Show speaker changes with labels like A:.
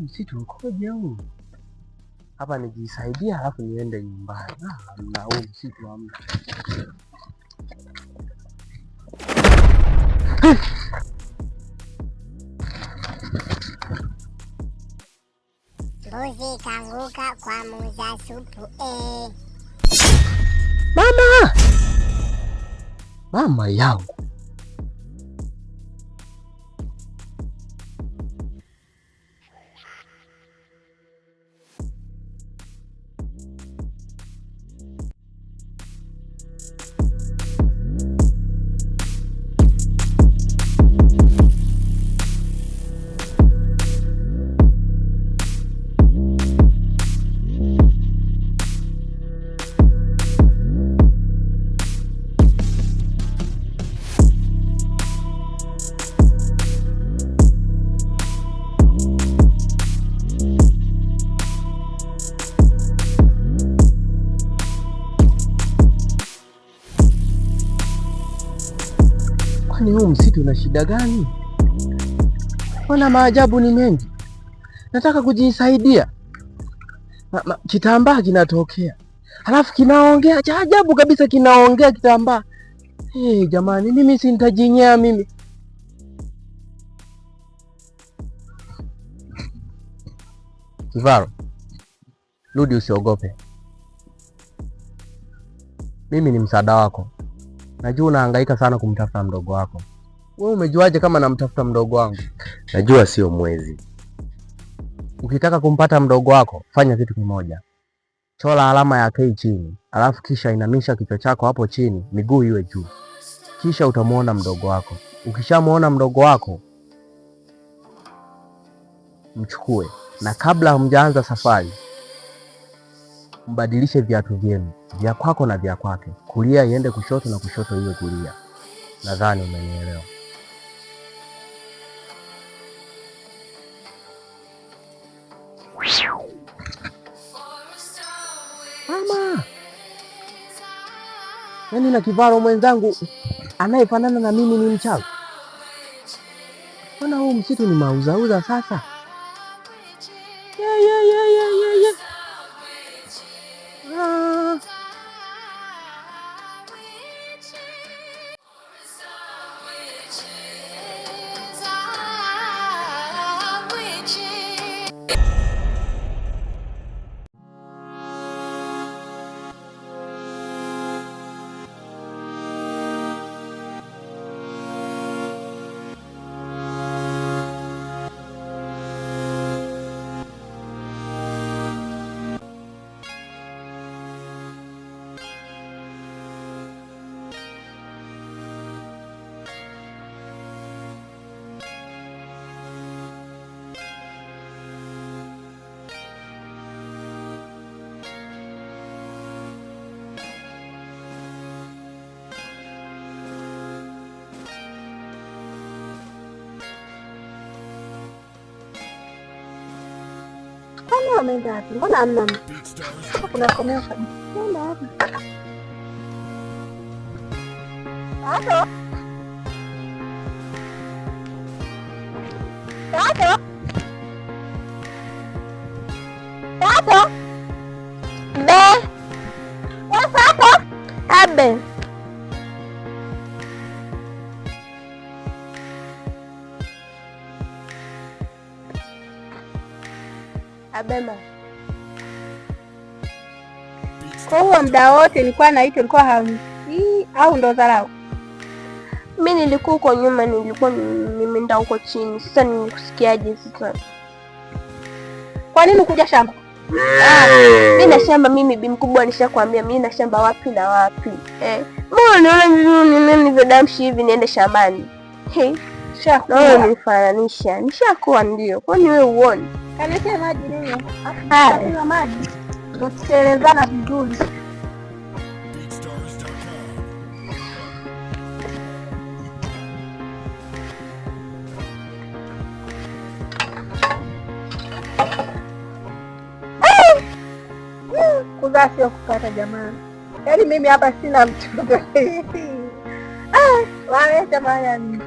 A: msitu ukoje huu? Hapa nijisaidia alafu niende nyumbani. Na huu msitu hamna.
B: Mbuzi kanguka kwa muuza supu.
A: Mama yangu. Kwani huu msitu una shida gani? Mbona maajabu ni mengi. Nataka kujisaidia. Kitambaa kinatokea. Halafu kinaongea cha ajabu kabisa, kinaongea kitambaa. Jamani, mimi si nitajinyea mimi. Kivaro, rudi, usiogope. Mimi ni msaada wako. Najua unahangaika sana kumtafuta mdogo wako. Wewe umejuaje kama namtafuta mdogo wangu? Najua sio mwezi. Ukitaka kumpata mdogo wako, fanya kitu kimoja. Chora alama ya K chini, alafu kisha inamisha kichwa chako hapo chini, miguu iwe juu. Kisha utamuona mdogo wako. Ukishamuona mdogo wako, mchukue. Na kabla hamjaanza safari, mbadilishe viatu vyenu, vya kwako na vya kwake. Kulia iende kushoto na kushoto iwe kulia. Nadhani umenielewa. Mama, yaani na Kivaro mwenzangu anayefanana na mimi ni mchawi? Mbona huu msitu ni mauzauza sasa? Ameenda wapi? Mbona hamna mtu? Kuna komeo kabisa. Mbona wapi? Halo? Halo? Halo? Be? Halo? Abe. Abema. Kwa huo muda wote nilikuwa naitwa, nilikuwa hamsikii au ndo dharau?
C: Mimi nilikuwa huko nyuma, nilikuwa nimeenda huko chini. Sasa nikusikiaje sasa?
B: Kwa nini kuja shamba?
C: Mimi na shamba, mimi bi mkubwa nishakwambia mimi na shamba wapi na wapi. Mbona naona mimi nilivyodamshi hivi niende shambani? Naona nifananisha. Nishakuwa ndio. Kwani wewe uone?
B: Kalete maji nini? Haya maji. Tutelezana vizuri. Kuzaa sio kupata jamani. Yaani mimi hapa sina mtoto. Wale jamani.